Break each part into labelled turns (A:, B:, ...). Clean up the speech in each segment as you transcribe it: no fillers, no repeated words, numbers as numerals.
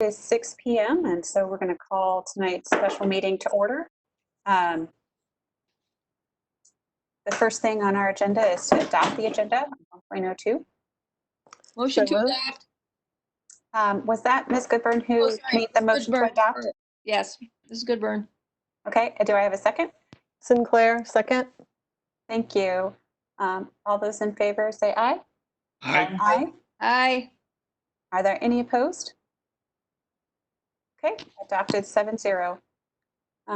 A: It is 6 p.m. and so we're going to call tonight's special meeting to order. The first thing on our agenda is to adopt the agenda, 1.02.
B: Motion to adopt.
A: Was that Ms. Goodburn who made the motion to adopt?
B: Yes, this is Goodburn.
A: Okay, do I have a second?
C: Sinclair, second.
A: Thank you. All those in favor say aye.
D: Aye.
A: Aye.
B: Aye.
A: Are there any opposed? Okay, adopted 7-0.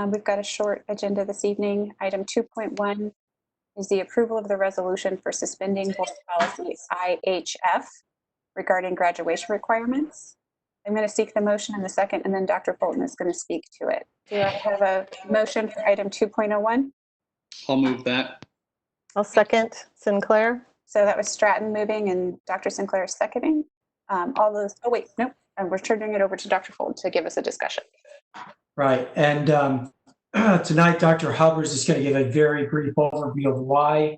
A: We've got a short agenda this evening. Item 2.1 is the approval of the resolution for suspending board policy IHF regarding graduation requirements. I'm going to seek the motion in the second, and then Dr. Fulton is going to speak to it. Do I have a motion for item 2.01?
D: I'll move that.
C: I'll second. Sinclair.
A: So that was Stratton moving and Dr. Sinclair seconding. All those, oh wait, nope. And we're turning it over to Dr. Fulton to give us a discussion.
E: Right. And tonight, Dr. Hubbard is going to give a very brief overview of why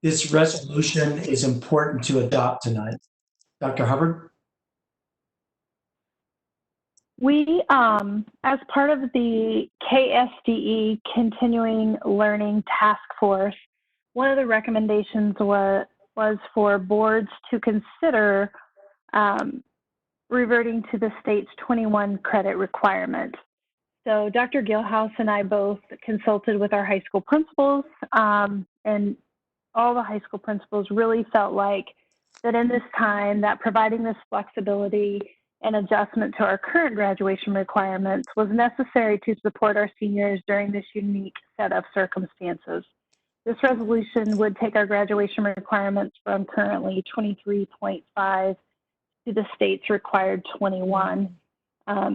E: this resolution is important to adopt tonight. Dr. Hubbard?
F: We, as part of the KSDE Continuing Learning Task Force, one of the recommendations was for boards to consider reverting to the state's 21 credit requirement. So Dr. Gilhouse and I both consulted with our high school principals, and all the high school principals really felt like that in this time that providing this flexibility and adjustment to our current graduation requirements was necessary to support our seniors during this unique set of circumstances. This resolution would take our graduation requirements from currently 23.5 to the state's required 21.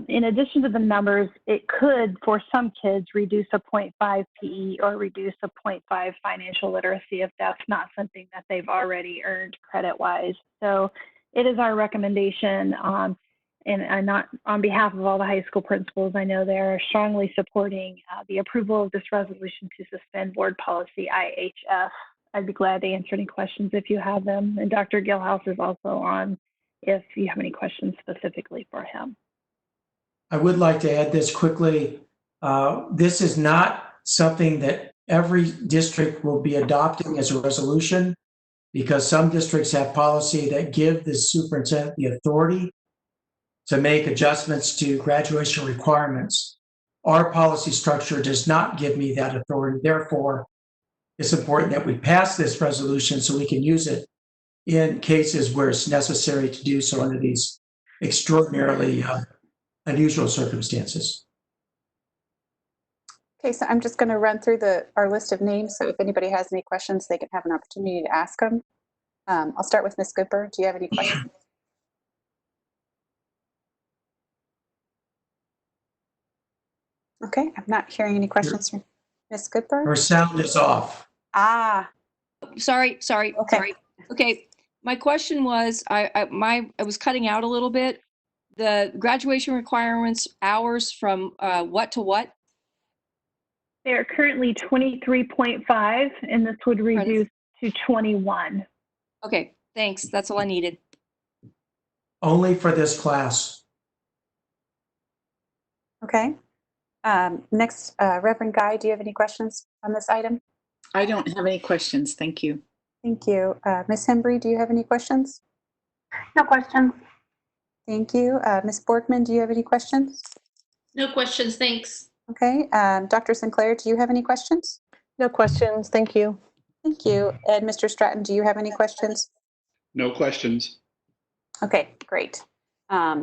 F: In addition to the numbers, it could, for some kids, reduce a 0.5 PE or reduce a 0.5 financial literacy if that's not something that they've already earned credit-wise. So it is our recommendation, and not on behalf of all the high school principals, I know they're strongly supporting the approval of this resolution to suspend board policy IHF. I'd be glad to answer any questions if you have them. And Dr. Gilhouse is also on if you have any questions specifically for him.
E: I would like to add this quickly. This is not something that every district will be adopting as a resolution, because some districts have policy that give the superintendent the authority to make adjustments to graduation requirements. Our policy structure does not give me that authority. Therefore, it's important that we pass this resolution so we can use it in cases where it's necessary to do so under these extraordinarily unusual circumstances.
A: Okay, so I'm just going to run through our list of names. So if anybody has any questions, they can have an opportunity to ask them. I'll start with Ms. Goodburn. Do you have any questions? Okay, I'm not hearing any questions from Ms. Goodburn.
E: Her sound is off.
A: Ah.
B: Sorry.
A: Okay.
B: Sorry. Okay. My question was, I was cutting out a little bit. The graduation requirements hours from what to what?
F: They're currently 23.5, and this would reduce to 21.
B: Okay, thanks. That's all I needed.
E: Only for this class.
A: Okay. Next, Reverend Guy, do you have any questions on this item?
G: I don't have any questions. Thank you.
A: Thank you. Ms. Hembry, do you have any questions?
H: No questions.
A: Thank you. Ms. Borgman, do you have any questions?
H: No questions, thanks.
A: Okay. Dr. Sinclair, do you have any questions?
C: No questions. Thank you.
A: Thank you. And Mr. Stratton, do you have any questions?
D: No questions.
A: Okay, great.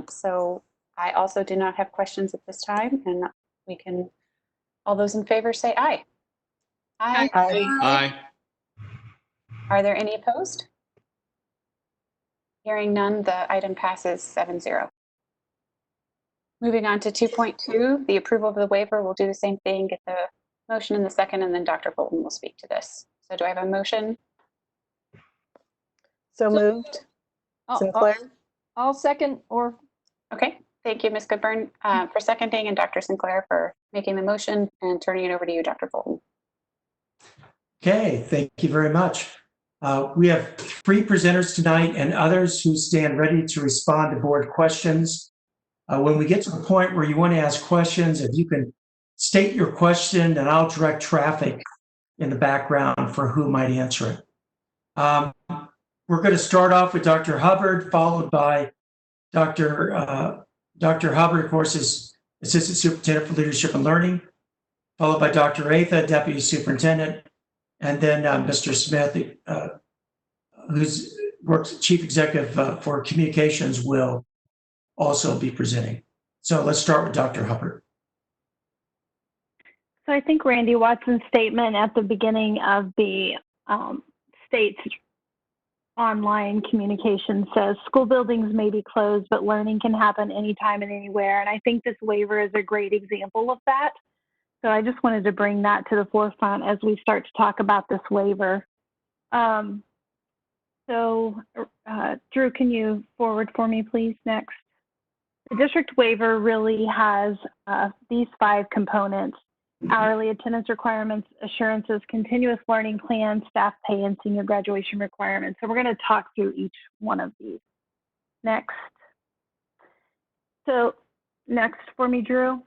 A: So I also do not have questions at this time, and we can, all those in favor say aye. Aye.
D: Aye.
A: Are there any opposed? Hearing none, the item passes 7-0. Moving on to 2.2, the approval of the waiver. We'll do the same thing, get the motion in the second, and then Dr. Fulton will speak to this. So do I have a motion?
C: So moved. Sinclair.
B: I'll second or.
A: Okay, thank you, Ms. Goodburn, for seconding, and Dr. Sinclair for making the motion, and turning it over to you, Dr. Fulton.
E: Okay, thank you very much. We have 3 presenters tonight and others who stand ready to respond to board questions. When we get to the point where you want to ask questions, if you can state your question, then I'll direct traffic in the background for who might answer it. We're going to start off with Dr. Hubbard, followed by Dr. Hubbard, of course, is Assistant Superintendent for Leadership and Learning, followed by Dr. Atha, Deputy Superintendent, and then Mr. Smith, who's works Chief Executive for Communications, will also be presenting. So let's start with Dr. Hubbard.
F: So I think Randy Watson's statement at the beginning of the state's online communication says school buildings may be closed, but learning can happen anytime and anywhere. And I think this waiver is a great example of that. So I just wanted to bring that to the forefront as we start to talk about this waiver. Drew, can you forward for me, please, next? The district waiver really has these 5 components: hourly attendance requirements, assurances, continuous learning plans, staff pay, and senior graduation requirements. So we're going to talk through each one of these. Next. So next for me, Drew.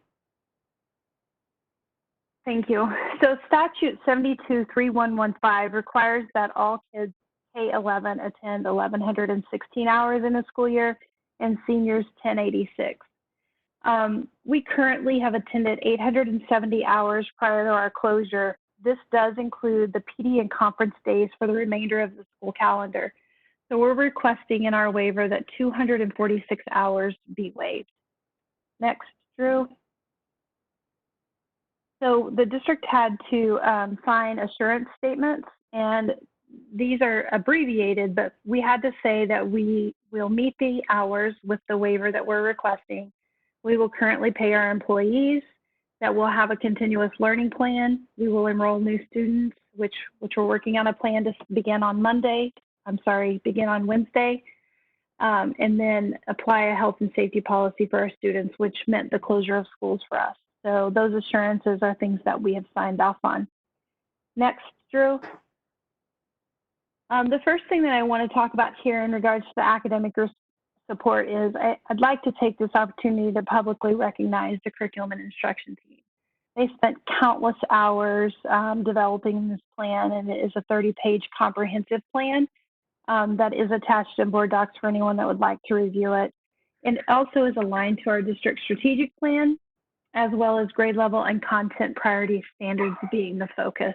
F: Thank you. So statute 723115 requires that all kids K-11 attend 1,116 hours in a school year and seniors 1086. We currently have attended 870 hours prior to our closure. This does include the PD and conference days for the remainder of the school calendar. So we're requesting in our waiver that 246 hours be waived. Next, Drew. So the district had to sign assurance statements, and these are abbreviated, but we had to say that we will meet the hours with the waiver that we're requesting. We will currently pay our employees, that we'll have a continuous learning plan. We will enroll new students, which we're working on a plan to begin on Wednesday, and then apply a health and safety policy for our students, which meant the closure of schools for us. So those assurances are things that we have signed off on. Next, Drew. The first thing that I want to talk about here in regards to the academic support is I'd like to take this opportunity to publicly recognize the curriculum and instruction team. They spent countless hours developing this plan, and it is a 30-page comprehensive plan that is attached in board docs for anyone that would like to review it. And it also is aligned to our district strategic plan, as well as grade level and content priority standards being the focus.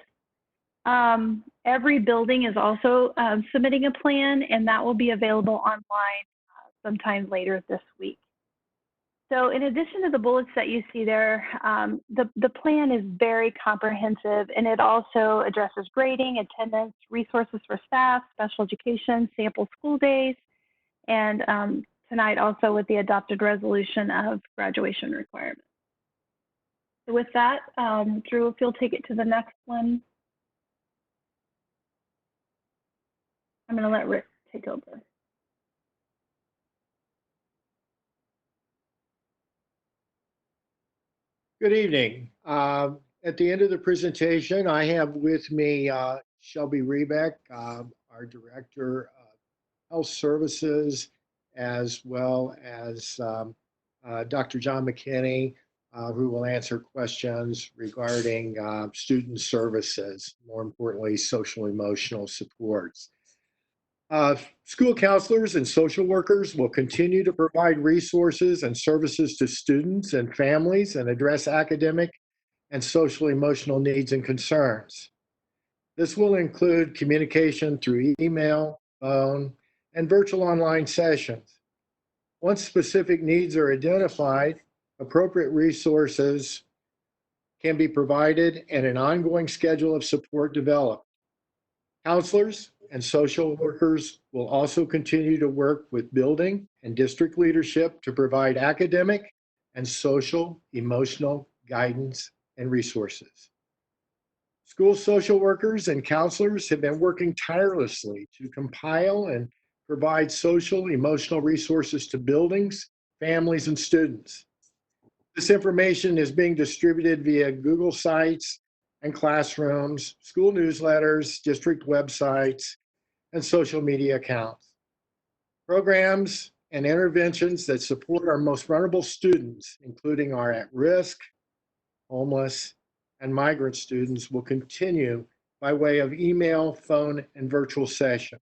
F: Every building is also submitting a plan, and that will be available online sometime later this week. So in addition to the bullets that you see there, the plan is very comprehensive, and it also addresses grading, attendance, resources for staff, special education, sample school days, and tonight also with the adopted resolution of graduation requirements. So with that, Drew, if you'll take it to the next one. I'm going to let Rick take over.
I: Good evening. At the end of the presentation, I have with me Shelby Rebeck, our Director of Health Services, as well as Dr. John McKinney, who will answer questions regarding student services, more importantly, social emotional supports. School counselors and social workers will continue to provide resources and services to students and families and address academic and social emotional needs and concerns. This will include communication through email, phone, and virtual online sessions. Once specific needs are identified, appropriate resources can be provided and an ongoing schedule of support developed. Counselors and social workers will also continue to work with building and district leadership to provide academic and social emotional guidance and resources. School social workers and counselors have been working tirelessly to compile and provide social emotional resources to buildings, families, and students. This information is being distributed via Google Sites and classrooms, school newsletters, district websites, and social media accounts. Programs and interventions that support our most vulnerable students, including our at-risk, homeless, and migrant students, will continue by way of email, phone, and virtual sessions.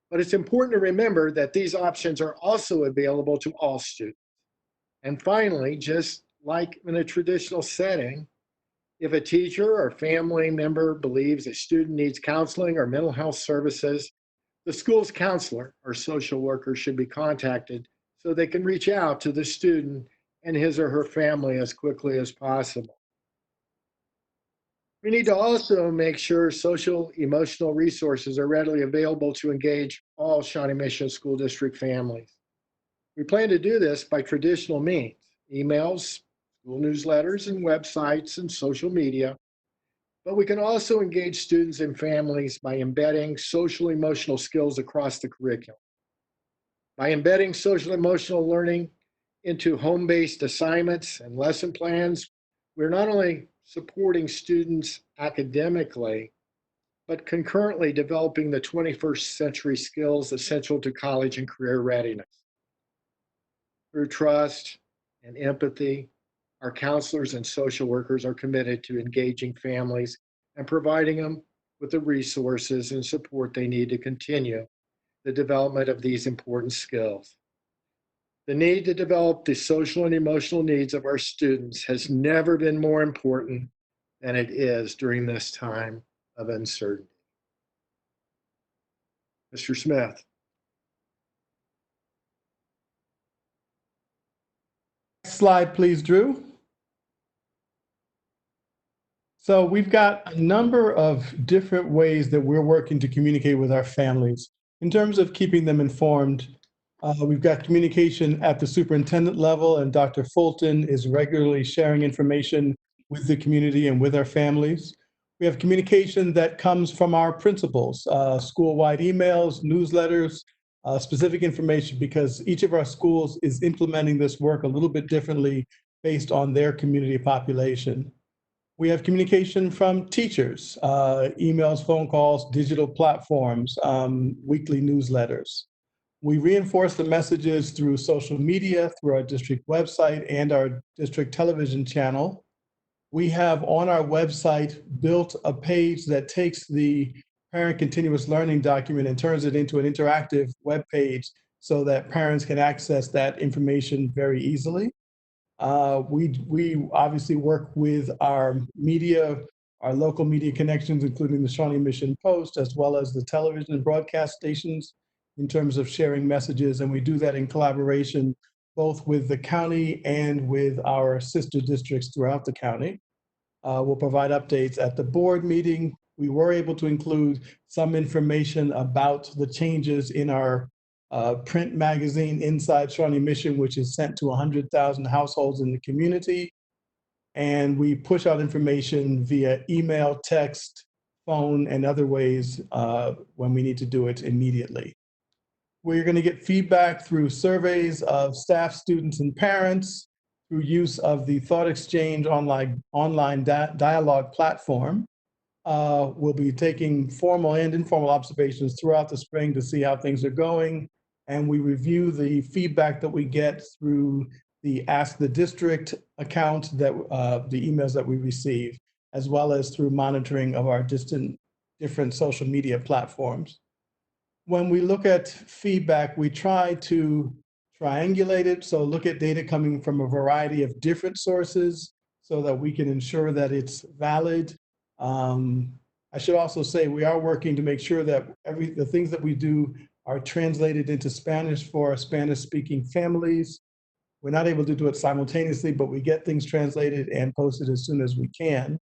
I: But it's important to remember that these options are also available to all students. And finally, just like in a traditional setting, if a teacher or family member believes a student needs counseling or mental health services, the school's counselor or social worker should be contacted so they can reach out to the student and his or her family as quickly as possible. We need to also make sure social emotional resources are readily available to engage all Shawnee Mission School District families. We plan to do this by traditional means, emails, school newsletters, and websites and social media. But we can also engage students and families by embedding social emotional skills across the curriculum. By embedding social emotional learning into home-based assignments and lesson plans, we're not only supporting students academically, but concurrently developing the 21st century skills essential to college and career readiness. Through trust and empathy, our counselors and social workers are committed to engaging families and providing them with the resources and support they need to continue the development of these important skills. The need to develop the social and emotional needs of our students has never been more important than it is during this time of uncertainty. Mr. Smith.
J: Next slide, please, Drew. So we've got a number of different ways that we're working to communicate with our families. In terms of keeping them informed, we've got communication at the superintendent level, and Dr. Fulton is regularly sharing information with the community and with our families. We have communication that comes from our principals, school-wide emails, newsletters, specific information, because each of our schools is implementing this work a little bit differently based on their community population. We have communication from teachers, emails, phone calls, digital platforms, weekly newsletters. We reinforce the messages through social media, through our district website and our district television channel. We have on our website built a page that takes the parent continuous learning document and turns it into an interactive web page so that parents can access that information very easily. We obviously work with our media, our local media connections, including the Shawnee Mission Post, as well as the television and broadcast stations in terms of sharing messages. And we do that in collaboration both with the county and with our sister districts throughout the county. We'll provide updates at the board meeting. We were able to include some information about the changes in our print magazine, Inside Shawnee Mission, which is sent to 100,000 households in the community. And we push out information via email, text, phone, and other ways when we need to do it immediately. We're going to get feedback through surveys of staff, students, and parents, through use of the Thought Exchange online dialogue platform. We'll be taking formal and informal observations throughout the spring to see how things are going. And we review the feedback that we get through the Ask the District account, that the emails that we receive, as well as through monitoring of our different social media platforms. When we look at feedback, we try to triangulate it, so look at data coming from a variety of different sources so that we can ensure that it's valid. I should also say we are working to make sure that the things that we do are translated into Spanish for Spanish-speaking families. We're not able to do it simultaneously, but we get things translated and posted as soon as we can.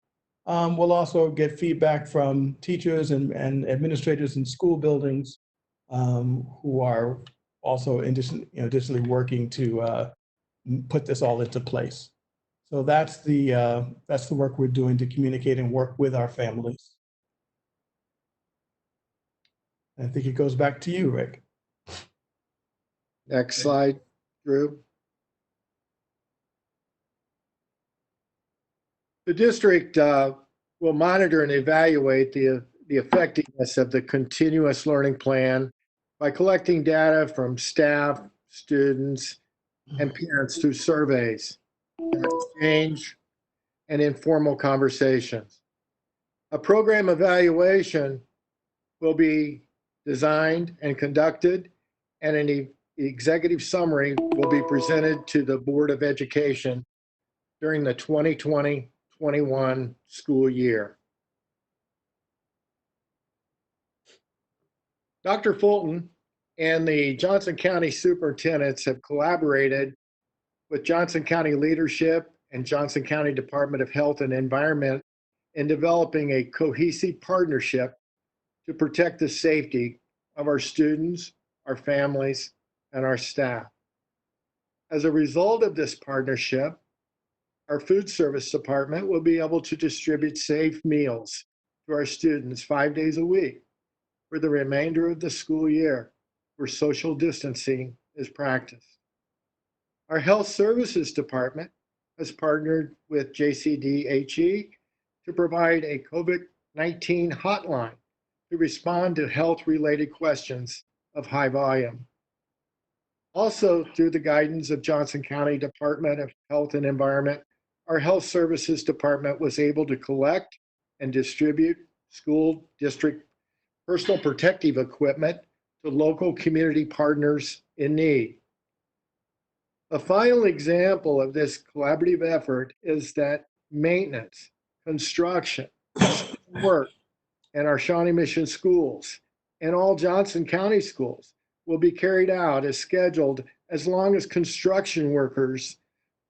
J: We'll also get feedback from teachers and administrators in school buildings who are also additionally working to put this all into place. So that's the work we're doing to communicate and work with our families. I think it goes back to you, Rick.
I: Next slide, Drew. The district will monitor and evaluate the effectiveness of the continuous learning plan by collecting data from staff, students, and parents through surveys, exchange, and informal conversations. A program evaluation will be designed and conducted, and an executive summary will be presented to the Board of Education during the 2020-21 school year. Dr. Fulton and the Johnson County superintendents have collaborated with Johnson County leadership and Johnson County Department of Health and Environment in developing a cohesive partnership to protect the safety of our students, our families, and our staff. As a result of this partnership, our food service department will be able to distribute safe meals to our students 5 days a week for the remainder of the school year, where social distancing is practiced. Our health services department has partnered with JCDHE to provide a COVID-19 hotline to respond to health-related questions of high volume. Also, through the guidance of Johnson County Department of Health and Environment, our health services department was able to collect and distribute school district personal protective equipment to local community partners in need. A final example of this collaborative effort is that maintenance, construction, work in our Shawnee Mission schools and all Johnson County schools will be carried out as scheduled as long as construction workers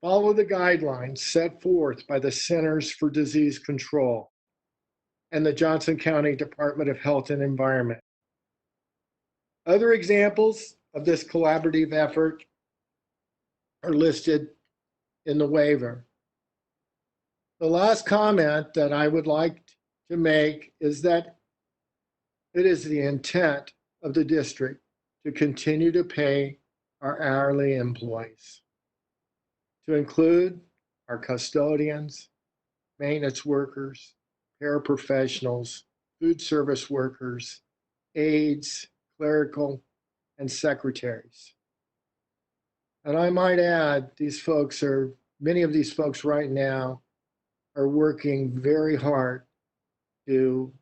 I: follow the guidelines set forth by the Centers for Disease Control and the Johnson County Department of Health and Environment. Other examples of this collaborative effort are listed in the waiver. The last comment that I would like to make is that it is the intent of the district to continue to pay our hourly employees, to include our custodians, maintenance workers, paraprofessionals, food service workers, aides, clerical, and secretaries. And I might add, many of these folks right now are working very hard to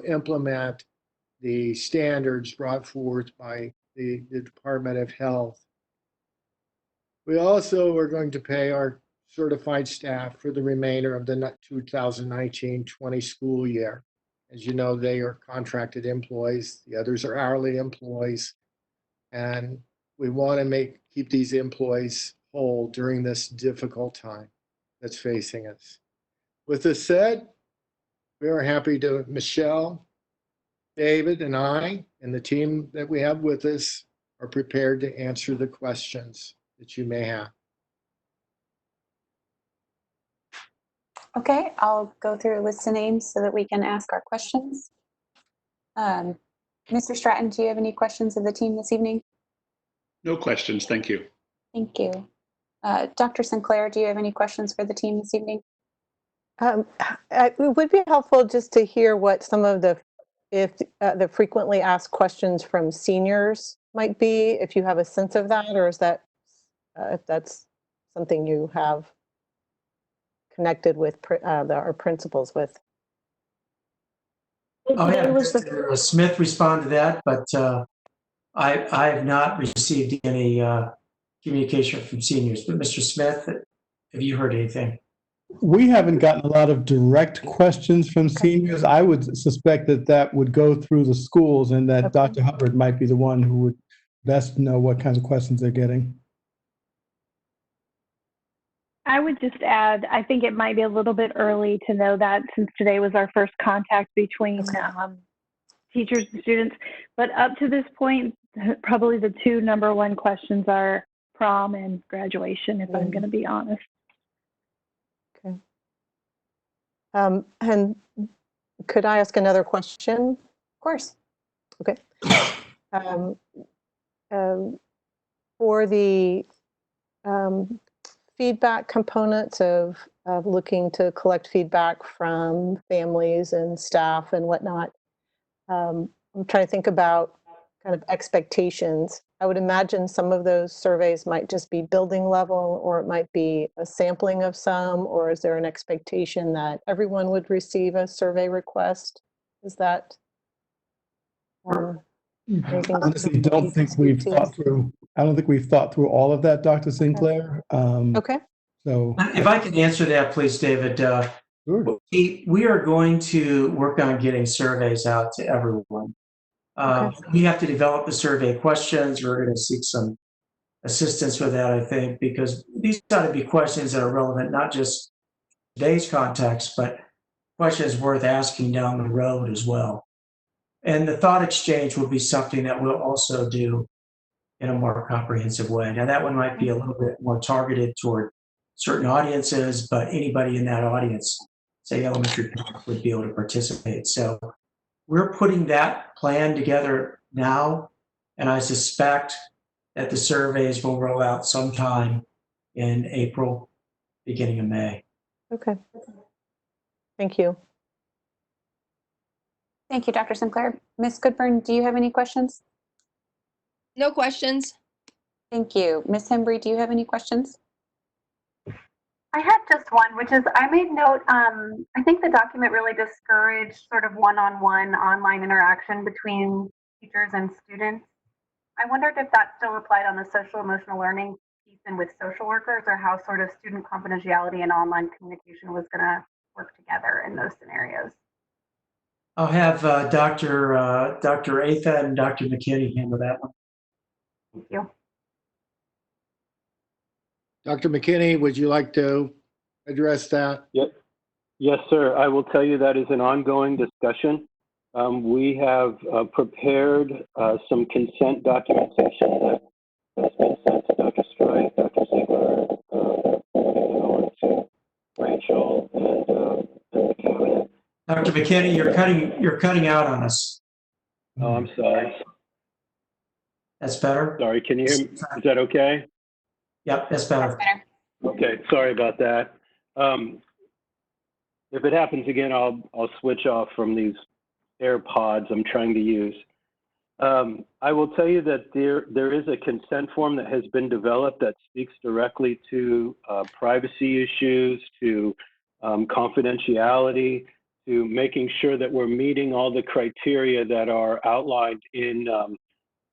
I: implement the standards brought forth by the Department of Health. We also are going to pay our certified staff for the remainder of the 2019-20 school year. As you know, they are contracted employees. The others are hourly employees. And we want to keep these employees whole during this difficult time that's facing us. With this said, we are happy to, Michelle, David, and I, and the team that we have with us are prepared to answer the questions that you may have.
A: Okay, I'll go through a list of names so that we can ask our questions. Mr. Stratton, do you have any questions of the team this evening?
D: No questions, thank you.
A: Thank you. Dr. Sinclair, do you have any questions for the team this evening?
C: It would be helpful just to hear what some of the frequently asked questions from seniors might be, if you have a sense of that, or is that if that's something you have connected with our principals with.
E: I'll have Mr. Smith respond to that, but I have not received any communication from seniors. But Mr. Smith, have you heard anything?
J: We haven't gotten a lot of direct questions from seniors. I would suspect that would go through the schools, and that Dr. Hubbard might be the one who would best know what kinds of questions they're getting.
F: I would just add, I think it might be a little bit early to know that, since today was our first contact between teachers and students. But up to this point, probably the two number one questions are prom and graduation, if I'm going to be honest.
C: Okay. And could I ask another question?
A: Of course.
C: Okay. For the feedback components of looking to collect feedback from families and staff and whatnot, I'm trying to think about kind of expectations. I would imagine some of those surveys might just be building level, or it might be a sampling of some, or is there an expectation that everyone would receive a survey request? Is that anything
J: Honestly, don't think we've thought through. I don't think we've thought through all of that, Dr. Sinclair.
C: Okay.
J: So
E: If I can answer that, please, David.
J: sure.
E: We are going to work on getting surveys out to everyone. We have to develop the survey questions. We're going to seek some assistance with that, I think, because these ought to be questions that are relevant, not just today's context, but questions worth asking down the road as well. And the thought exchange will be something that we'll also do in a more comprehensive way. Now, that one might be a little bit more targeted toward certain audiences, but anybody in that audience, say elementary parents, would be able to participate. So we're putting that plan together now, and I suspect that the surveys will roll out sometime in April, beginning of May.
C: Okay. Thank you.
A: Thank you, Dr. Sinclair. Ms. Goodburn, do you have any questions?
B: No questions.
A: Thank you. Ms. Hembry, do you have any questions?
H: I had just one, which is I made note, I think the document really discouraged sort of one-on-one online interaction between teachers and students. I wondered if that still applied on the social emotional learning piece and with social workers, or how sort of student confidentiality and online communication was going to work together in those scenarios.
E: I'll have Dr. Atha and Dr. McKinney handle that one.
H: Thank you.
I: Dr. McKinney, would you like to address that?
K: Yes, sir. I will tell you that is an ongoing discussion. We have prepared some consent documentation that has been sent to Dr. Strike, Dr. Ziegler, to Rachel, and the cabinet.
E: Dr. McKinney, you're cutting out on us.
K: Oh, I'm sorry.
E: That's better?
K: Sorry, can you hear me? Is that okay?
E: Yep, that's better.
A: That's better.
K: Okay, sorry about that. If it happens again, I'll switch off from these AirPods I'm trying to use. I will tell you that there is a consent form that has been developed that speaks directly to privacy issues, to confidentiality, to making sure that we're meeting all the criteria that are outlined in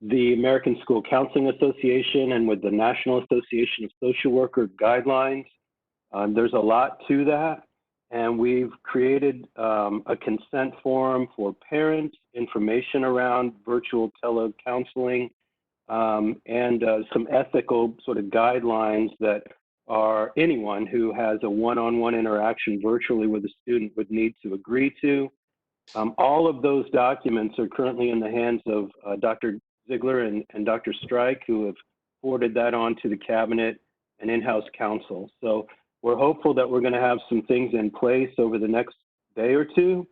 K: the American School Counseling Association and with the National Association of Social Worker guidelines. There's a lot to that. And we've created a consent form for parents, information around virtual telecounseling, and some ethical sort of guidelines that are anyone who has a one-on-one interaction virtually with a student would need to agree to. All of those documents are currently in the hands of Dr. Ziegler and Dr. Strike, who have forwarded that on to the cabinet and in-house counsel. So we're hopeful that we're going to have some things in place over the next day or two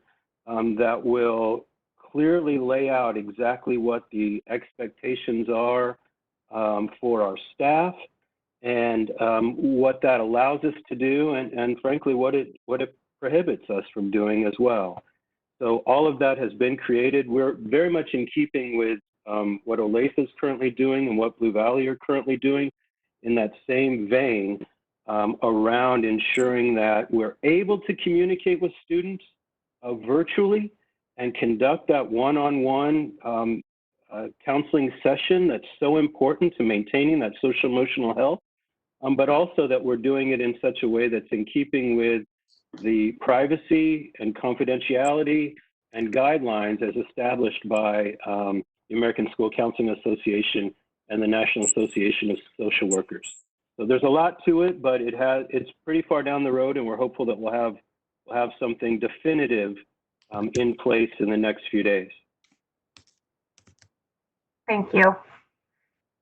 K: that will clearly lay out exactly what the expectations are for our staff, and what that allows us to do, and frankly, what it prohibits us from doing as well. So all of that has been created. We're very much in keeping with what Olathe is currently doing and what Blue Valley are currently doing in that same vein, around ensuring that we're able to communicate with students virtually and conduct that one-on-one counseling session that's so important to maintaining that social emotional health, but also that we're doing it in such a way that's in keeping with the privacy and confidentiality and guidelines as established by the American School Counseling Association and the National Association of Social Workers. So there's a lot to it, but it's pretty far down the road, and we're hopeful that we'll have something definitive in place in the next few days.
H: Thank you.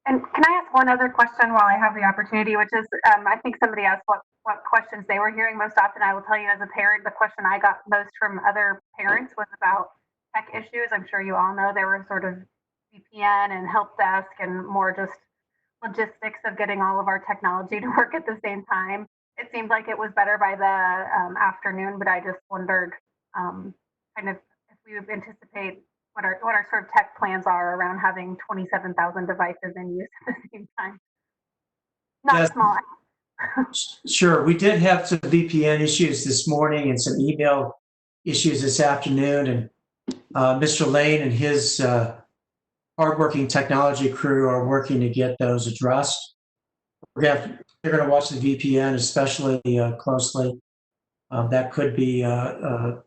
H: And can I ask one other question while I have the opportunity, which is, I think somebody asked what questions they were hearing most often. I will tell you, as a parent, the question I got most from other parents was about tech issues. I'm sure you all know there were sort of VPN and help desk and more just logistics of getting all of our technology to work at the same time. It seemed like it was better by the afternoon, but I just wondered kind of if we would anticipate what our sort of tech plans are around having 27,000 devices in use at the same time. Not
E: Yes.
H: small.
E: Sure. We did have some VPN issues this morning and some email issues this afternoon. And Mr. Lane and his hardworking technology crew are working to get those addressed. They're going to watch the VPN especially closely. That could be a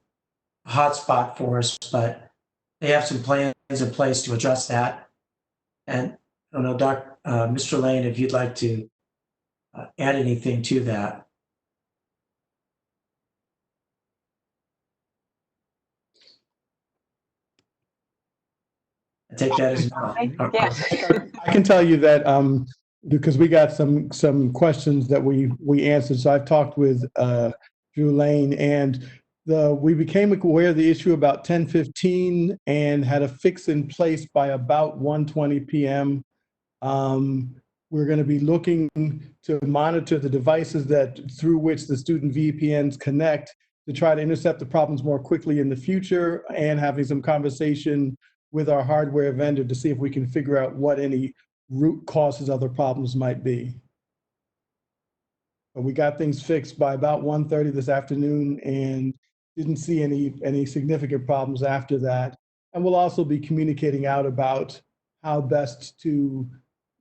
E: hotspot for us, but they have some plans in place to address that. And I don't know, Mr. Lane, if you'd like to add anything to that. I take that as no.
A: Yeah.
J: I can tell you that because we got some questions that we answered. So I've talked with Drew Lane, and we became aware of the issue about 10:15 and had a fix in place by about 1:20 p.m. We're going to be looking to monitor the devices through which the student VPNs connect to try to intercept the problems more quickly in the future, and having some conversation with our hardware vendor to see if we can figure out what any root causes of the problems might be. But we got things fixed by about 1:30 this afternoon and didn't see any significant problems after that. And we'll also be communicating out about how best to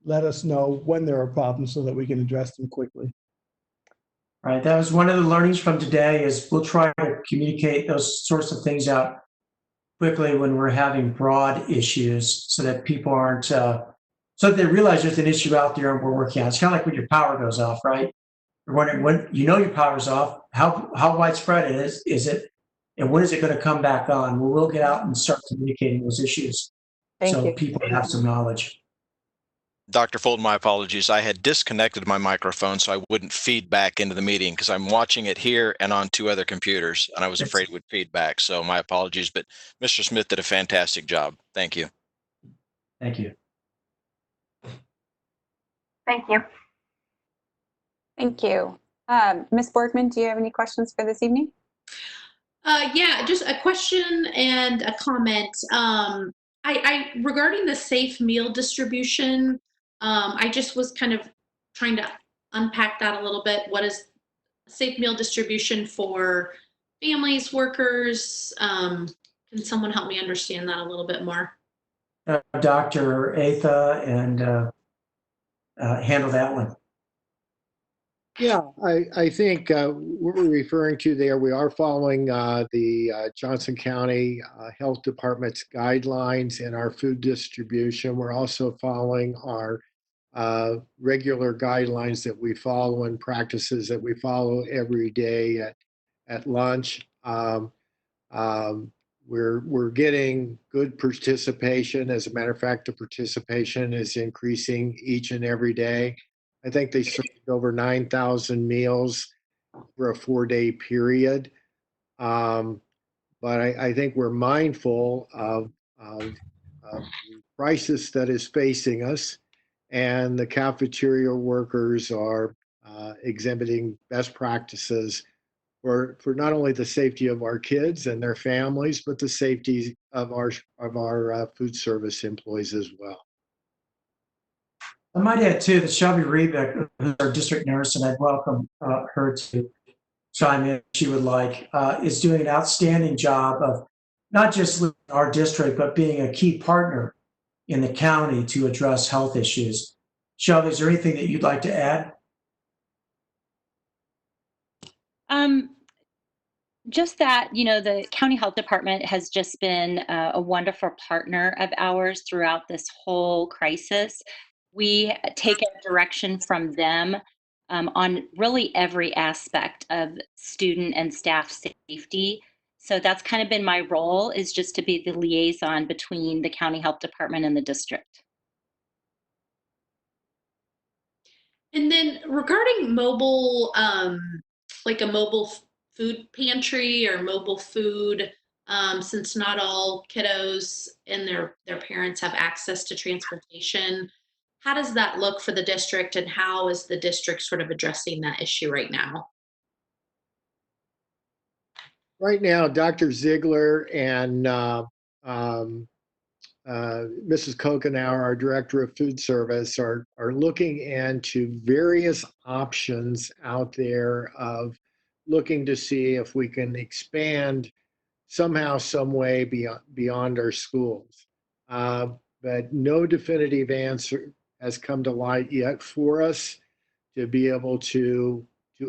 J: let us know when there are problems so that we can address them quickly.
E: All right, that was one of the learnings from today is we'll try to communicate those sorts of things out quickly when we're having broad issues so that people aren't, so that they realize there's an issue out there and we're working on it. It's kind of like when your power goes off, right? You're wondering when you know your power's off, how widespread is it? And when is it going to come back on? Well, we'll get out and start communicating those issues so people have some knowledge.
L: Dr. Fulton, my apologies. I had disconnected my microphone so I wouldn't feed back into the meeting because I'm watching it here and on 2 other computers, and I was afraid it would feed back. So my apologies, but Mr. Smith did a fantastic job. Thank you.
E: Thank you.
H: Thank you.
A: Thank you. Ms. Borgman, do you have any questions for this evening?
M: Yeah, just a question and a comment. I regarding the safe meal distribution, I just was kind of trying to unpack that a little bit. What is safe meal distribution for families, workers? Can someone help me understand that a little bit more?
E: Dr. Atha and handle that one.
I: Yeah, I think what we're referring to there, we are following the Johnson County Health Department's guidelines in our food distribution. We're also following our regular guidelines that we follow and practices that we follow every day at lunch. We're getting good participation. As a matter of fact, the participation is increasing each and every day. I think they served over 9,000 meals for a 4-day period. But I think we're mindful of the crisis that is facing us, and the cafeteria workers are exhibiting best practices for not only the safety of our kids and their families, but the safety of our food service employees as well.
E: I might add too that Shelby Rebeck, who's our district nurse, and I'd welcome her to chime in if she would like, is doing an outstanding job of not just leading our district, but being a key partner in the county to address health issues. Shelby, is there anything that you'd like to add?
N: Just that, the county health department has just been a wonderful partner of ours throughout this whole crisis. We take a direction from them on really every aspect of student and staff safety. So that's kind of been my role, is just to be the liaison between the county health department and the district.
M: And then regarding mobile, like a mobile food pantry or mobile food, since not all kiddos and their parents have access to transportation, how does that look for the district, and how is the district sort of addressing that issue right now?
I: Right now, Dr. Ziegler and Mrs. Kokenauer, our Director of Food Service, are looking into various options out there of looking to see if we can expand somehow, some way beyond our schools. But no definitive answer has come to light yet for us to be able to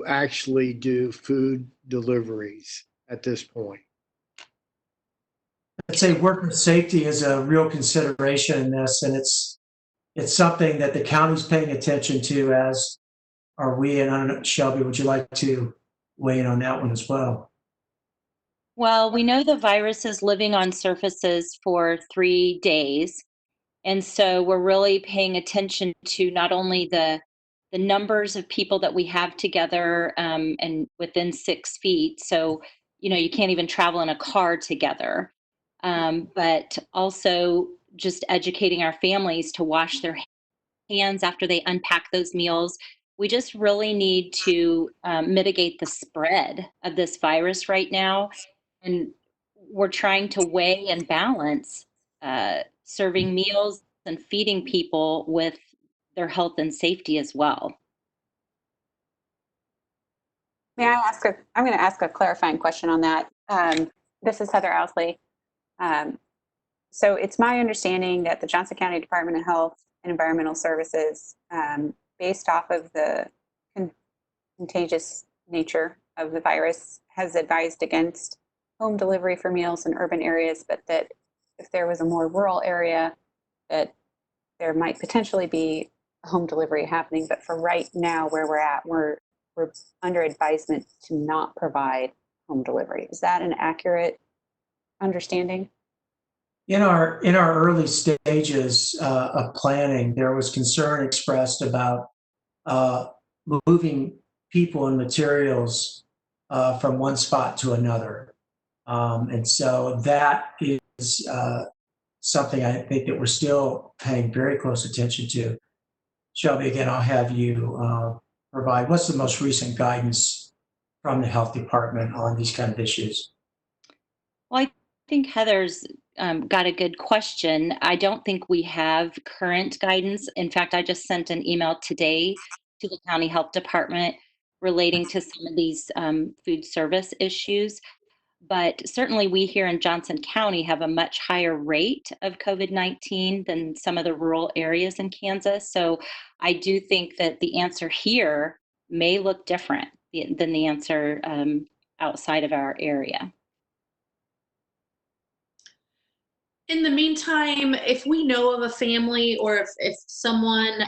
I: actually do food deliveries at this point.
E: I'd say worker safety is a real consideration in this, and it's something that the county's paying attention to, as are we. And Shelby, would you like to weigh in on that one as well?
N: Well, we know the virus is living on surfaces for 3 days. And so we're really paying attention to not only the numbers of people that we have together and within 6 feet. So, you can't even travel in a car together. But also just educating our families to wash their hands after they unpack those meals. We just really need to mitigate the spread of this virus right now. And we're trying to weigh and balance serving meals and feeding people with their health and safety as well.
A: May I ask I'm going to ask a clarifying question on that. This is Heather Owsley. So it's my understanding that the Johnson County Department of Health and Environmental Services, based off of the contagious nature of the virus, has advised against home delivery for meals in urban areas, but that if there was a more rural area, that there might potentially be a home delivery happening. But for right now, where we're at, we're under advisement to not provide home delivery. Is that an accurate understanding?
E: In our early stages of planning, there was concern expressed about moving people and materials from one spot to another. And so that is something I think that we're still paying very close attention to. Shelby, again, I'll have you provide what's the most recent guidance from the health department on these kind of issues.
N: Well, I think Heather's got a good question. I don't think we have current guidance. In fact, I just sent an email today to the county health department relating to some of these food service issues. But certainly we here in Johnson County have a much higher rate of COVID-19 than some of the rural areas in Kansas. So I do think that the answer here may look different than the answer outside of our area.
M: In the meantime, if we know of a family, or if someone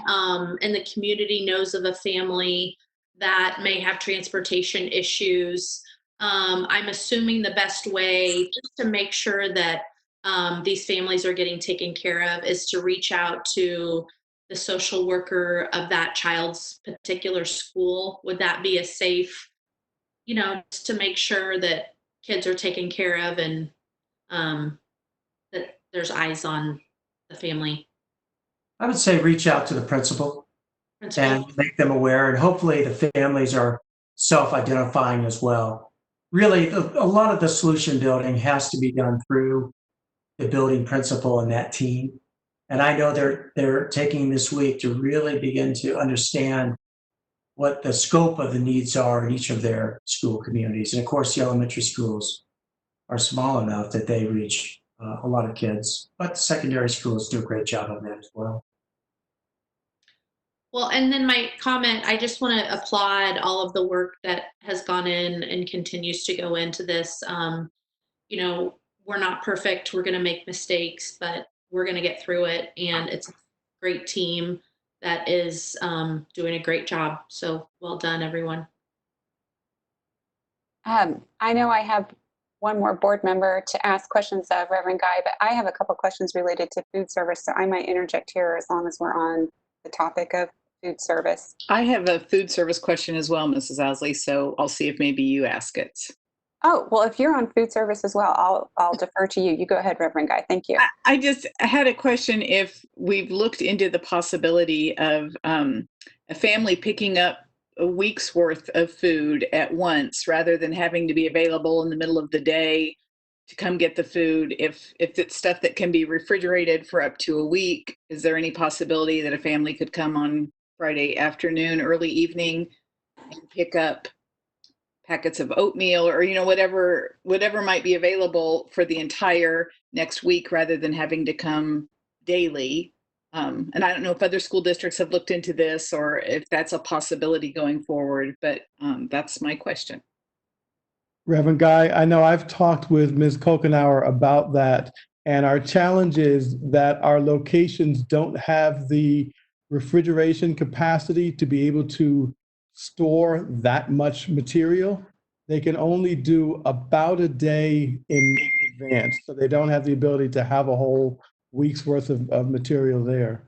M: in the community knows of a family that may have transportation issues, I'm assuming the best way just to make sure that these families are getting taken care of is to reach out to the social worker of that child's particular school. Would that be a safe, just to make sure that kids are taken care of and that there's eyes on the family?
E: I would say reach out to the principal and make them aware, and hopefully the families are self-identifying as well. Really, a lot of the solution building has to be done through the building principal and that team. And I know they're taking this week to really begin to understand what the scope of the needs are in each of their school communities. And of course, the elementary schools are small enough that they reach a lot of kids, but the secondary schools do a great job of that as well.
M: Well, and then my comment, I just want to applaud all of the work that has gone in and continues to go into this. We're not perfect. We're going to make mistakes, but we're going to get through it. And it's a great team that is doing a great job. So well done, everyone.
A: I know I have one more board member to ask questions of, Reverend Guy, but I have a couple questions related to food service, so I might interject here as long as we're on the topic of food service.
G: I have a food service question as well, Mrs. Owsley, so I'll see if maybe you ask it.
A: Oh, well, if you're on food service as well, I'll defer to you. You go ahead, Reverend Guy. Thank you.
G: I just had a question if we've looked into the possibility of a family picking up a week's worth of food at once rather than having to be available in the middle of the day to come get the food? If it's stuff that can be refrigerated for up to a week, is there any possibility that a family could come on Friday afternoon, early evening, and pick up packets of oatmeal, or whatever might be available for the entire next week, rather than having to come daily? And I don't know if other school districts have looked into this or if that's a possibility going forward, but that's my question.
J: Reverend Guy, I know I've talked with Ms. Kokenauer about that, and our challenge is that our locations don't have the refrigeration capacity to be able to store that much material. They can only do about a day in advance, so they don't have the ability to have a whole week's worth of material there.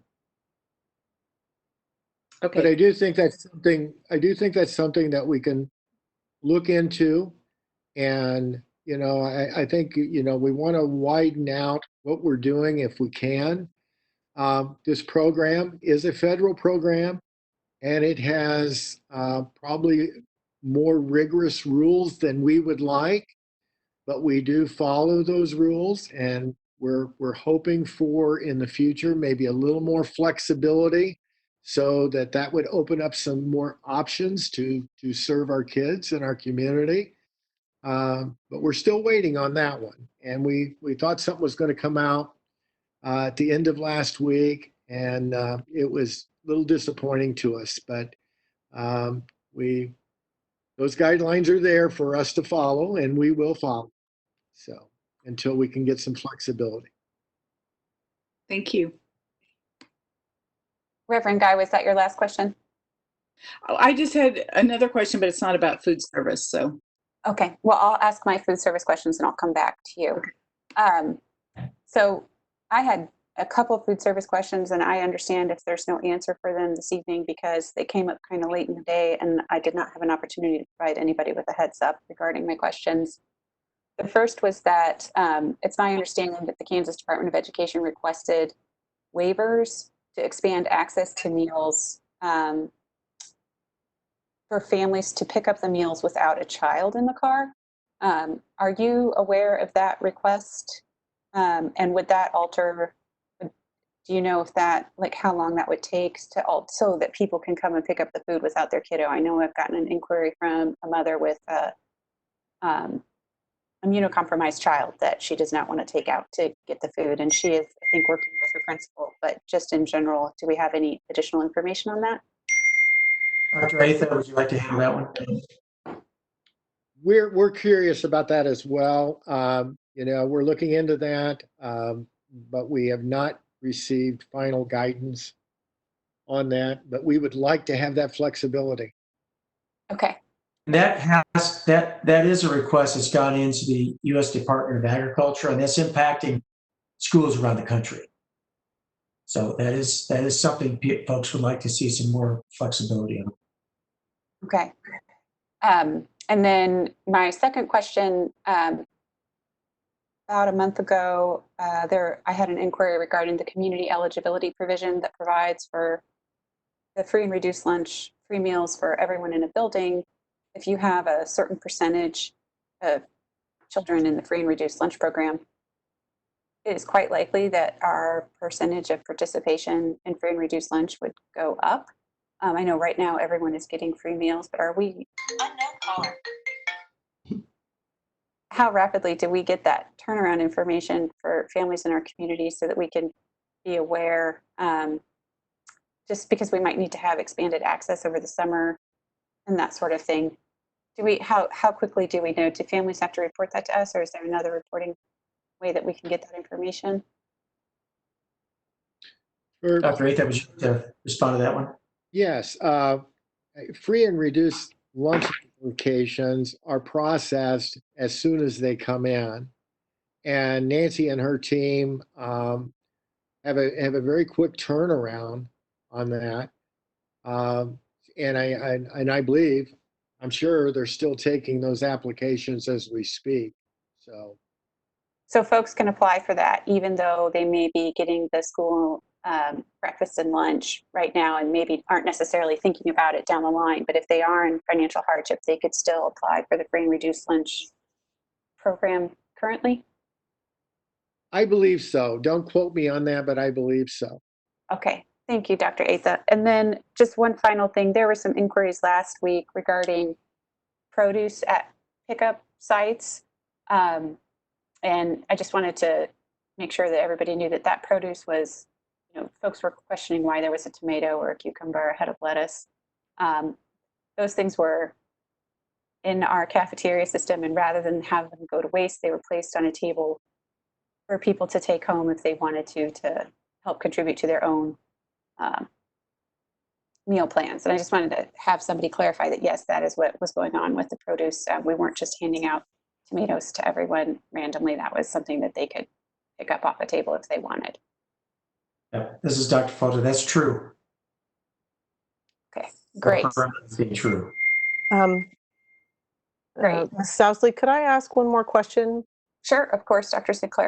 G: Okay.
I: But I do think that's something that we can look into. And, I think, we want to widen out what we're doing if we can. This program is a federal program, and it has probably more rigorous rules than we would like, but we do follow those rules, and we're hoping for in the future maybe a little more flexibility, so that would open up some more options to serve our kids in our community. But we're still waiting on that one. And we thought something was going to come out at the end of last week, and it was a little disappointing to us. But those guidelines are there for us to follow, and we will follow. So until we can get some flexibility.
G: Thank you.
A: Reverend Guy, was that your last question?
G: I just had another question, but it's not about food service. So.
A: Okay, well, I'll ask my food service questions and I'll come back to you. So I had a couple of food service questions, and I understand if there's no answer for them this evening because they came up kind of late in the day and I did not have an opportunity to provide anybody with a heads up regarding my questions. The first was that it's my understanding that the Kansas Department of Education requested waivers to expand access to meals for families to pick up the meals without a child in the car. Are you aware of that request? And would that alter, do you know if that, like how long that would take so that people can come and pick up the food without their kiddo? I know I've gotten an inquiry from a mother with a immunocompromised child that she does not want to take out to get the food. And she is, I think, working with her principal, but just in general, do we have any additional information on that?
E: Dr. Atha, would you like to handle that one?
I: We're curious about that as well. We're looking into that, but we have not received final guidance on that. But we would like to have that flexibility.
A: Okay.
E: And that is a request that's gone into the U.S. Department of Agriculture, and that's impacting schools around the country. So that is something folks would like to see some more flexibility on.
A: Okay. And then my second question, about a month ago, I had an inquiry regarding the community eligibility provision that provides for the free and reduced lunch, free meals for everyone in a building. If you have a certain percentage of children in the free and reduced lunch program, it is quite likely that our percentage of participation in free and reduced lunch would go up. I know right now everyone is getting free meals, but are we? Unknown caller. How rapidly do we get that turnaround information for families in our community so that we can be aware, just because we might need to have expanded access over the summer and that sort of thing? How quickly do we know? Do families have to report that to us, or is there another reporting way that we can get that information?
E: Dr. Atha, would you like to respond to that one?
I: Yes. Free and reduced lunch applications are processed as soon as they come in. And Nancy and her team have a very quick turnaround on that. And I believe, I'm sure they're still taking those applications as we speak.
A: So folks can apply for that, even though they may be getting the school breakfast and lunch right now and maybe aren't necessarily thinking about it down the line. But if they are in financial hardship, they could still apply for the free and reduced lunch program currently?
I: I believe so. Don't quote me on that, but I believe so.
A: Okay, thank you, Dr. Atha. And then just one final thing, there were some inquiries last week regarding produce at pickup sites. And I just wanted to make sure that everybody knew that that produce was, folks were questioning why there was a tomato or a cucumber or a head of lettuce. Those things were in our cafeteria system, and rather than have them go to waste, they were placed on a table for people to take home if they wanted to help contribute to their own meal plans. And I just wanted to have somebody clarify that, yes, that is what was going on with the produce. We weren't just handing out tomatoes to everyone randomly. That was something that they could pick up off a table if they wanted.
E: Yep. This is Dr. Folter. That's true.
A: Okay, great.
E: Being true.
A: Great.
C: Ms. Sousley, could I ask one more question?
A: Sure, of course, Dr. Sinclair.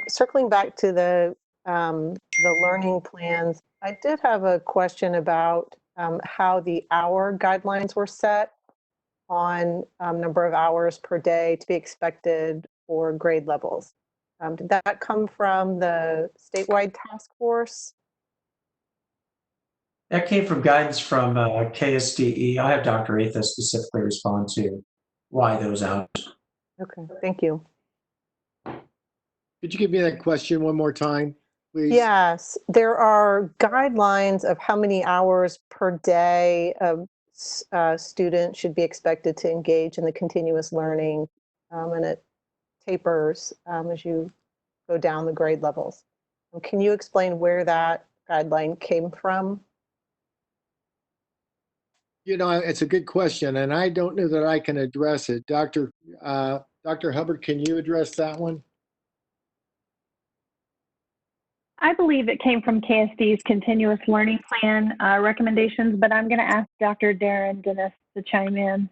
C: Circling back to the learning plans, I did have a question about how the hour guidelines were set on number of hours per day to be expected for grade levels. Did that come from the statewide task force?
E: That came from guidance from KSDE. I'll have Dr. Atha specifically respond to why those hours.
C: Okay, thank you.
I: Could you give me that question one more time, please?
C: Yes, there are guidelines of how many hours per day a student should be expected to engage in the continuous learning, and it tapers as you go down the grade levels. Can you explain where that guideline came from?
I: It's a good question, and I don't know that I can address it. Dr. Hubbard, can you address that one?
F: I believe it came from KSD's continuous learning plan recommendations, but I'm going to ask Dr. Darren Dennis to chime in.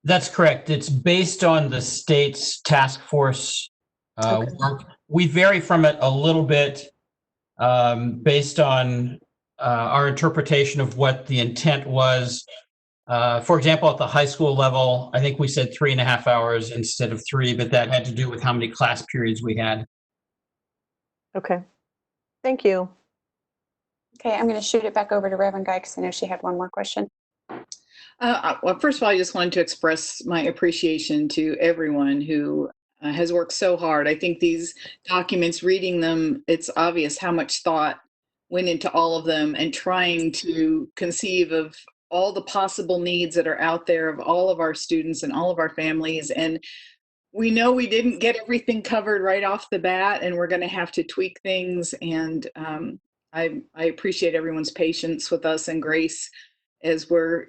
O: That's correct. It's based on the state's task force work. We vary from it a little bit based on our interpretation of what the intent was. For example, at the high school level, I think we said 3.5 hours instead of 3, but that had to do with how many class periods we had.
C: Okay, thank you.
A: Okay, I'm going to shoot it back over to Reverend Guy because I know she had one more question.
G: Well, first of all, I just wanted to express my appreciation to everyone who has worked so hard. I think these documents, reading them, it's obvious how much thought went into all of them, and trying to conceive of all the possible needs that are out there of all of our students and all of our families. And we know we didn't get everything covered right off the bat, and we're going to have to tweak things. And I appreciate everyone's patience with us and grace as we're,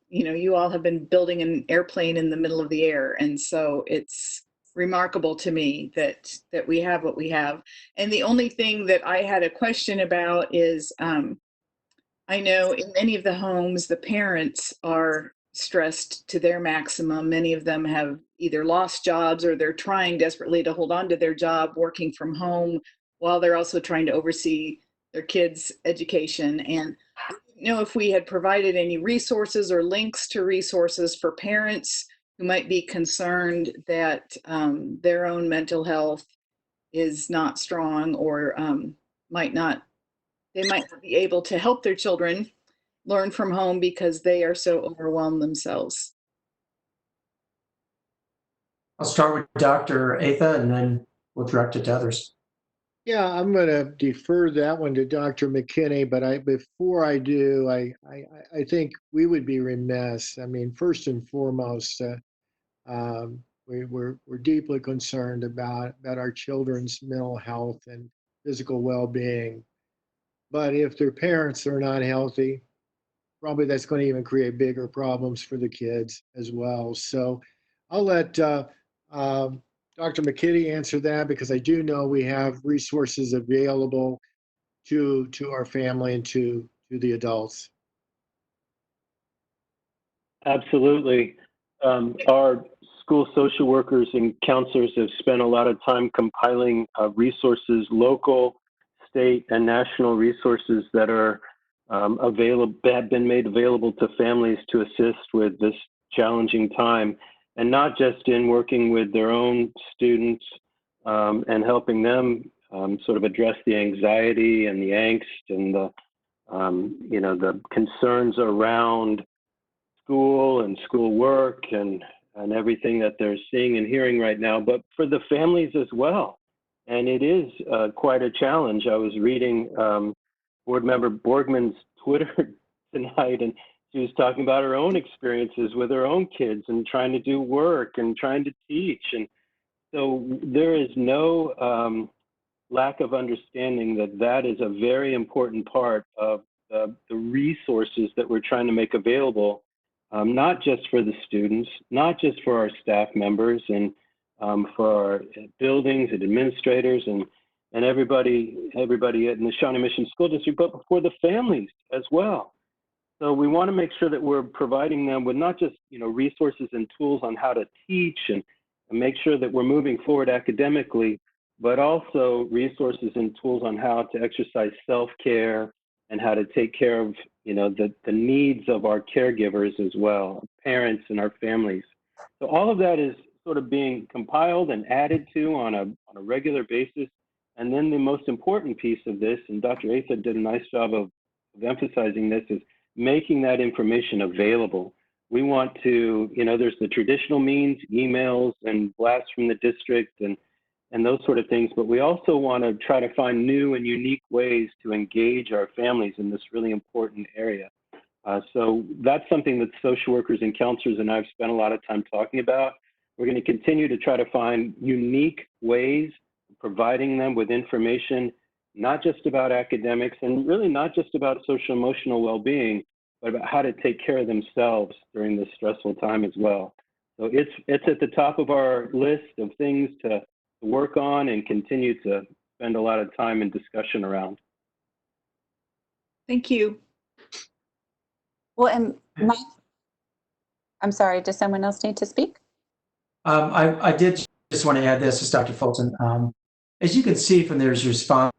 G: you all have been building an airplane in the middle of the air. And so it's remarkable to me that we have what we have. And the only thing that I had a question about is, I know in many of the homes, the parents are stressed to their maximum. Many of them have either lost jobs or they're trying desperately to hold on to their job, working from home, while they're also trying to oversee their kids' education. And I didn't know if we had provided any resources or links to resources for parents who might be concerned that their own mental health is not strong, or they might not be able to help their children learn from home because they are so overwhelmed themselves.
E: I'll start with Dr. Atha and then we'll direct it to others.
I: Yeah, I'm going to defer that one to Dr. McKinney, but before I do, I think we would be remiss. I mean, first and foremost, we're deeply concerned about our children's mental health and physical well-being. But if their parents are not healthy, probably that's going to even create bigger problems for the kids as well. So I'll let Dr. McKinney answer that, because I do know we have resources available to our family and to the adults.
K: Absolutely. Our school social workers and counselors have spent a lot of time compiling resources, local, state, and national resources that are available, have been made available to families to assist with this challenging time, and not just in working with their own students, and helping them sort of address the anxiety and the angst and the, the concerns around school and schoolwork and everything that they're seeing and hearing right now, but for the families as well. And it is quite a challenge. I was reading Board Member Borgman's Twitter tonight, and she was talking about her own experiences with her own kids and trying to do work and trying to teach. And so there is no lack of understanding that that is a very important part of the resources that we're trying to make available, not just for the students, not just for our staff members and for our buildings and administrators and everybody in the Shawnee Mission School District, but for the families as well. So we want to make sure that we're providing them with not just resources and tools on how to teach and make sure that we're moving forward academically, but also resources and tools on how to exercise self-care and how to take care of the needs of our caregivers as well, parents and our families. So all of that is sort of being compiled and added to on a regular basis. And then the most important piece of this, and Dr. Asa did a nice job of emphasizing this, is making that information available. We want to, there's the traditional means, emails and blasts from the district and those sort of things, but we also want to try to find new and unique ways to engage our families in this really important area. So that's something that social workers and counselors and I've spent a lot of time talking about. We're going to continue to try to find unique ways of providing them with information, not just about academics and really not just about social emotional well-being, but about how to take care of themselves during this stressful time as well. So it's at the top of our list of things to work on and continue to spend a lot of time and discussion around.
G: Thank you.
A: Well, and I'm sorry, does someone else need to speak?
E: I did just want to add this, as Dr. Fulton. As you can see from their response,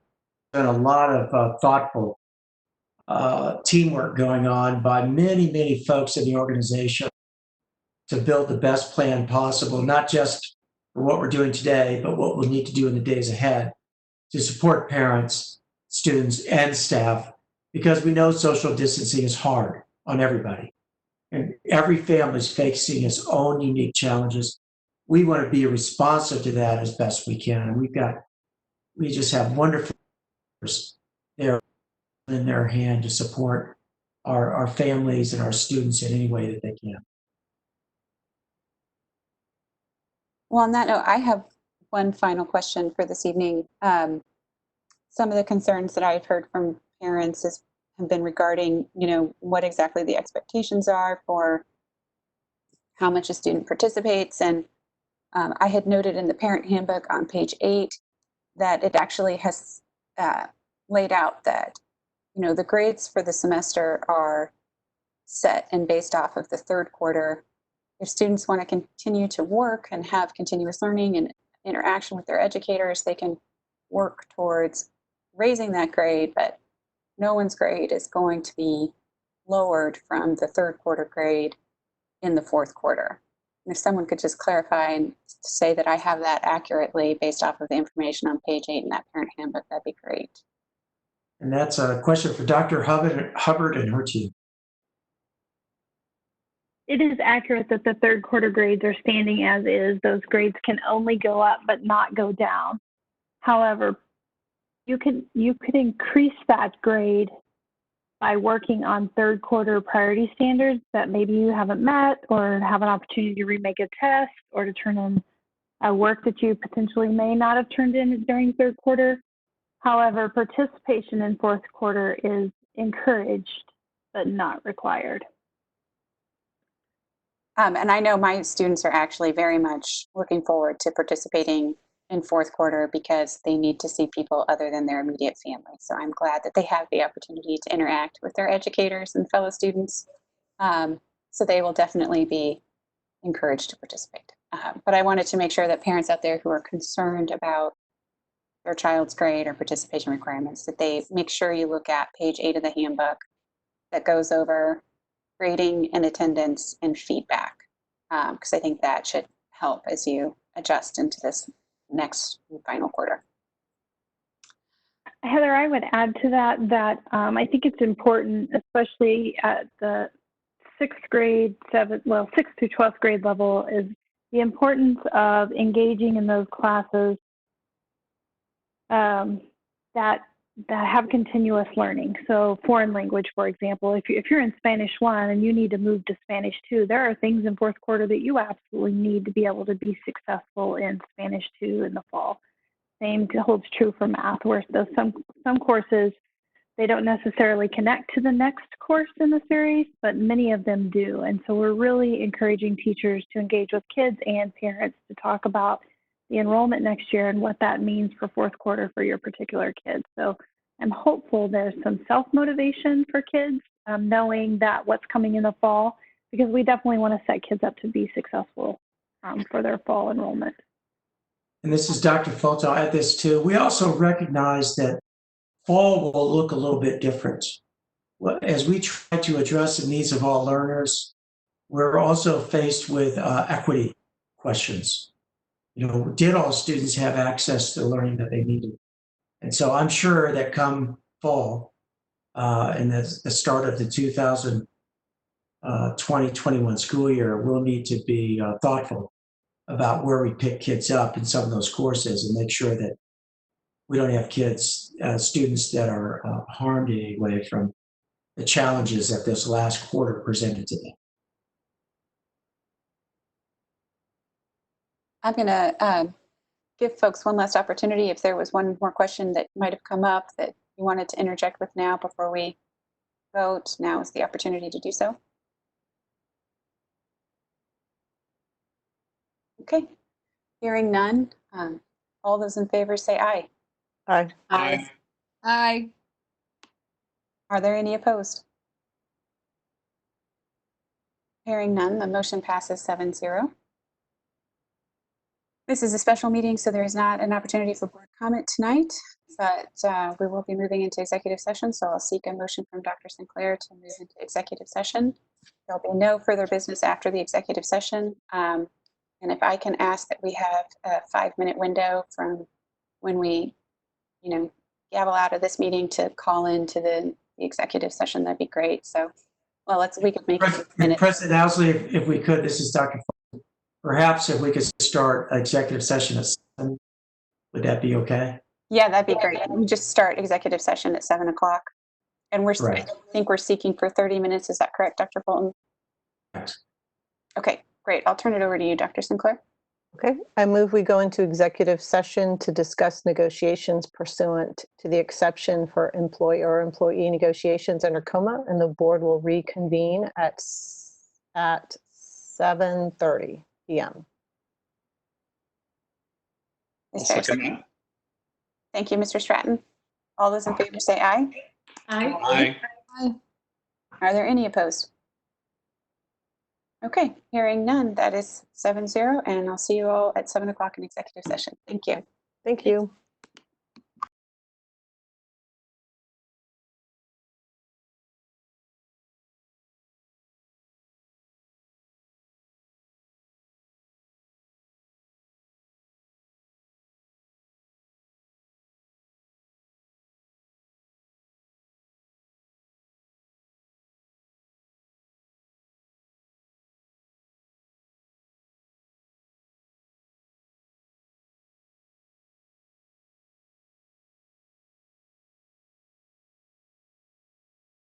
E: there's been a lot of thoughtful teamwork going on by many, many folks in the organization to build the best plan possible, not just for what we're doing today, but what we'll need to do in the days ahead to support parents, students, and staff, because we know social distancing is hard on everybody. And every family is facing its own unique challenges. We want to be responsive to that as best we can. And we just have wonderful there in their hand to support our families and our students in any way that they can.
A: Well, on that note, I have one final question for this evening. Some of the concerns that I've heard from parents have been regarding, what exactly the expectations are for how much a student participates. And I had noted in the parent handbook on page 8 that it actually has laid out that, the grades for the semester are set and based off of the third quarter. If students want to continue to work and have continuous learning and interaction with their educators, they can work towards raising that grade, but no one's grade is going to be lowered from the third quarter grade in the fourth quarter. And if someone could just clarify and say that I have that accurately based off of the information on page 8 in that parent handbook, that'd be great.
E: And that's a question for Dr. Hubbard and her team.
F: It is accurate that the third quarter grades are standing as is. Those grades can only go up but not go down. However, you could increase that grade by working on third quarter priority standards that maybe you haven't met, or have an opportunity to remake a test, or to turn in a work that you potentially may not have turned in during third quarter. However, participation in fourth quarter is encouraged but not required.
A: And I know my students are actually very much looking forward to participating in fourth quarter because they need to see people other than their immediate family. So I'm glad that they have the opportunity to interact with their educators and fellow students. So they will definitely be encouraged to participate. But I wanted to make sure that parents out there who are concerned about their child's grade or participation requirements, that they make sure you look at page 8 of the handbook that goes over grading and attendance and feedback, because I think that should help as you adjust into this next final quarter.
F: Heather, I would add to that I think it's important, especially at the 6th to 12th grade level, is the importance of engaging in those classes that have continuous learning. So foreign language, for example, if you're in Spanish 1 and you need to move to Spanish 2, there are things in 4th quarter that you absolutely need to be able to be successful in Spanish 2 in the fall. Same holds true for math, where some courses, they don't necessarily connect to the next course in the series, but many of them do. And so we're really encouraging teachers to engage with kids and parents to talk about the enrollment next year and what that means for 4th quarter for your particular kids. So I'm hopeful there's some self-motivation for kids, knowing that what's coming in the fall, because we definitely want to set kids up to be successful for their fall enrollment.
E: And this is Dr. Fultz. I'll add this too. We also recognize that fall will look a little bit different. As we try to address the needs of all learners, we're also faced with equity questions. You know, did all students have access to the learning that they needed? And so I'm sure that come fall, and the start of the 2020-21 school year, we'll need to be thoughtful about where we pick kids up in some of those courses and make sure that we don't have students that are harmed in any way from the challenges that this last quarter presented to them.
A: I'm going to give folks one last opportunity. If there was one more question that might have come up that you wanted to interject with now before we vote, now is the opportunity to do so. Okay, hearing none. All those in favor say aye.
C: Aye.
A: Aye.
B: Aye.
A: Are there any opposed? Hearing none, the motion passes 7-0. This is a special meeting, so there is not an opportunity for board comment tonight, but we will be moving into executive session, so I'll seek a motion from Dr. Sinclair to move into executive session. There'll be no further business after the executive session. And if I can ask that we have a 5-minute window from when we, gavel out of this meeting to call into the executive session, that'd be great. So, well, we could make it minutes.
E: President Owsley, if we could, this is Dr. Fulton. Perhaps if we could start executive session at 7, would that be okay?
A: Yeah, that'd be great. We just start executive session at 7 o'clock. And
E: Right.
A: I think we're seeking for 30 minutes. Is that correct, Dr. Fulton?
E: Correct.
A: Okay, great. I'll turn it over to you, Dr. Sinclair.
C: Okay, I move we go into executive session to discuss negotiations pursuant to the exception for employer-employee negotiations under COMA, and the board will reconvene at 7:30 p.m.
D: I'll second that.
A: Thank you, Mr. Stratton. All those in favor say aye.
M: Aye.
D: Aye.
A: Are there any opposed? Okay, hearing none, that is 7-0, and I'll see you all at 7 o'clock in executive session. Thank you.
C: Thank you.